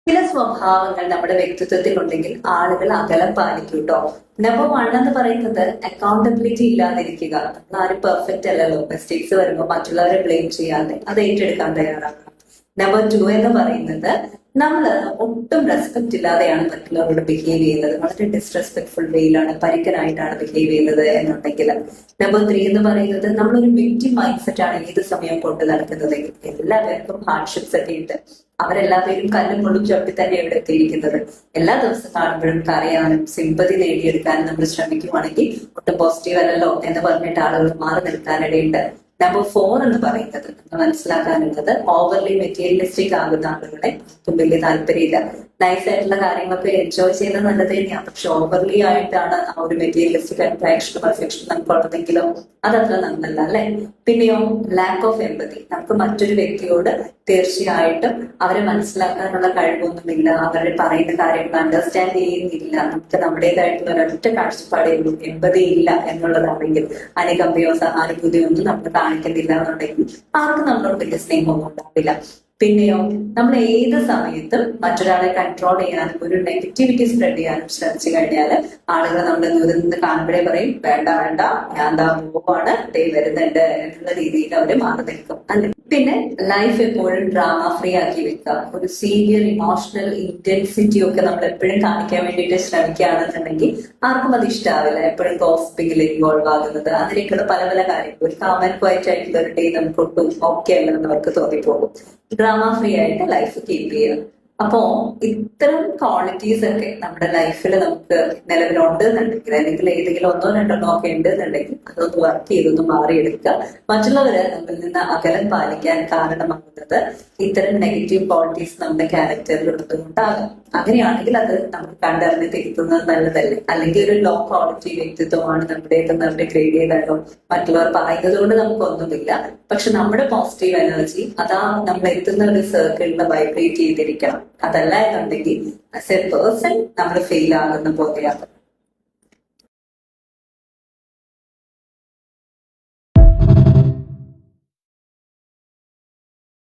ചില സ്വഭാവങ്ങൾ നമ്മുടെ വ്യക്തിത്വത്തിൽ ഉണ്ടെങ്കിൽ ആളുകൾ അകലം പാലിക്കും കേട്ടോ. നമ്പർ 1 എന്ന് പറയുന്നത് അക്കൗണ്ടബിലിറ്റി ഇല്ലാതിരിക്കുക. നമ്മൾ ആരും പെർഫെക്റ്റ് അല്ലല്ലോ. മിസ്റ്റേക്സ് വരുമ്പോൾ മറ്റുള്ളവരെ ബ്ലെയിം ചെയ്യാതെ അത് ഏറ്റെടുക്കാൻ തയ്യാറാകണം. നമ്പർ 2 എന്ന് പറയുന്നത് നമ്മൾ ഒട്ടും റെസ്പെക്ട് ഇല്ലാതെയാണ് മറ്റുള്ളവരോട് ബിഹേവ് ചെയ്യുന്നത്. വളരെ ഡിസ്റെസ്പെക്ട്ഫുൾ വേയിലാണ്, പരിക്കനായിട്ടാണ് ബിഹേവ് ചെയ്യുന്നത് എന്നുണ്ടെങ്കിൽ. നമ്പർ 3 എന്ന് പറയുന്നത് നമ്മളൊരു വിക്ടിം മൈൻഡ് സെറ്റ് ആണ് ഏത് സമയം കൊണ്ട് നടക്കുന്നതെങ്കിൽ. എല്ലാവർക്കും ഹാർഡ്ഷിപ്സ് ഒക്കെ ഉണ്ട്. അവരെല്ലാവരും കല്ലും മുള്ളും ചവിട്ടി തന്നെ ഇവിടെ എത്തിയിരിക്കുന്നത്. എല്ലാ ദിവസം കാണുമ്പോഴും കരയാനും സിമ്പതി നേടിയെടുക്കാനും നമ്മൾ ശ്രമിക്കുവാണെങ്കിൽ ഒട്ടും പോസിറ്റീവ് അല്ലല്ലോ എന്ന് പറഞ്ഞിട്ട് ആളുകൾ മാറി നിൽക്കാനിടയുണ്ട്. നമ്പർ 4 എന്ന് പറയുന്നത് നമ്മൾ മനസ്സിലാക്കാനുള്ളത് ഓവർലി മെറ്റീരിയലിസ്റ്റിക് ആകുന്ന ആളുകളെ ഒട്ടും വലിയ താല്പര്യമില്ല. നൈസ് ആയിട്ടുള്ള കാര്യങ്ങളൊക്കെ എൻജോയ് ചെയ്യുന്നത് നല്ലത് തന്നെയാണ്. പക്ഷെ ഓവർലി ആയിട്ടാണ് ആ ഒരു മെറ്റീരിയലിസ്റ്റിക് അട്രാക്ഷൻ പെർഫെക്ഷൻ നമുക്കുള്ളതെങ്കിലോ അതത്ര നന്നല്ല അല്ലെ. പിന്നെയോ ലാക്ക് ഓഫ് എമ്പതി. നമുക്ക് മറ്റൊരു വ്യക്തിയോട് തീർച്ചയായിട്ടും അവരെ മനസ്സിലാക്കാനുള്ള കഴിവൊന്നുമില്ല. അവരുടെ പറയുന്ന കാര്യങ്ങൾ അണ്ടർസ്റ്റാൻഡ് ചെയ്യുന്നില്ല. നമുക്ക് നമ്മുടേതായിട്ടുള്ള ഒരൊറ്റ കാഴ്ചപ്പാടേ ഉള്ളൂ. എമ്പതി ഇല്ല എന്നുള്ളതാണെങ്കിൽ അനുകമ്പയോ സഹാനുഭൂതിയോ ഒന്നും നമ്മൾ കാണിക്കുന്നില്ല എന്നുണ്ടെങ്കിൽ ആർക്കും നമ്മളോട് വലിയ സ്നേഹമൊന്നും ഉണ്ടാവില്ല. പിന്നെയോ നമ്മൾ ഏത് സമയത്തും മറ്റൊരാളെ കൺട്രോൾ ചെയ്യാനും ഒരു നെഗറ്റിവിറ്റി സ്പ്രെഡ് ചെയ്യാനും ശ്രമിച്ചു കഴിഞ്ഞാൽ ആളുകൾ നമ്മുടെ ദൂരത്ത് നിന്ന് കാണുമ്പോഴേ പറയും വേണ്ട വേണ്ട ഞാൻ എന്താ പോവാണ് ഡേ വരുന്നുണ്ട് എന്നുള്ള രീതിയിൽ അവർ മാറി നിൽക്കും അല്ലെ. പിന്നെ ലൈഫ് എപ്പോഴും ഡ്രാമ ഫ്രീ ആക്കി വെക്കുക. ഒരു സീരിയർ ഇമോഷണൽ ഇന്റൻസിറ്റി ഒക്കെ നമ്മൾ എപ്പോഴും കാണിക്കാൻ വേണ്ടിയിട്ട് ശ്രമിക്കുകയാണെന്നുണ്ടെങ്കിൽ ആർക്കും അത് ഇഷ്ടാവില്ല. എപ്പോഴും ഗോസിപ്പിംഗിൽ ഇൻവോൾവ് ആകുന്നത് അങ്ങനെയൊക്കെയുള്ള പല പല കാര്യങ്ങൾ. ഒരു കാമൻ ക്വയറ്റ് ആയിട്ടുള്ള ഒരു ഡേ നമുക്ക് ഒട്ടും ഓക്കെ അല്ലെന്ന് അവർക്ക് തോന്നിപ്പോകും. ഡ്രാമ ഫ്രീ ആയിട്ട് ലൈഫ് കീപ്പ് ചെയ്യുക. അപ്പോ ഇത്തരം ക്വാളിറ്റീസ് ഒക്കെ നമ്മുടെ ലൈഫിൽ നമുക്ക് നിലവിലുണ്ട് എന്നുണ്ടെങ്കിൽ അല്ലെങ്കിൽ ഏതെങ്കിലും 1-2 ഒക്കെ ഉണ്ട് എന്നുണ്ടെങ്കിൽ അതൊന്ന് വർക്ക് ചെയ്തൊന്ന് മാറിയെടുക്കുക. മറ്റുള്ളവര് നമ്മിൽ നിന്ന് അകലം പാലിക്കാൻ കാരണമാകുന്നത് ഇത്തരം നെഗറ്റീവ് ക്വാളിറ്റീസ് നമ്മുടെ ക്യാരക്ടറിൽ ഉള്ളതുകൊണ്ടാകാം. അങ്ങനെയാണെങ്കിൽ അത് നമുക്ക് കണ്ടറിഞ്ഞ് തിരുത്തുന്നത് നല്ലതല്ലേ. അല്ലെങ്കിൽ ഒരു ലോ ക്വാളിറ്റി വ്യക്തിത്വമാണ് നമ്മുടേതെന്ന് അവരുടെ ഗ്രേഡ് ചെയ്താലോ മറ്റുള്ളവർ പറയുന്നത് കൊണ്ട് നമുക്കൊന്നുമില്ല. പക്ഷെ നമ്മുടെ പോസിറ്റീവ് എനർജി അതാ നമ്മൾ എത്തുന്ന ഒരു സർക്കിളിൽ വൈബ്രേറ്റ് ചെയ്തിരിക്കണം. അതല്ല എന്നുണ്ടെങ്കിൽ ആസ് എ പേഴ്സൺ നമ്മൾ ഫെയിൽ ആകുന്ന പോലെയാണ്.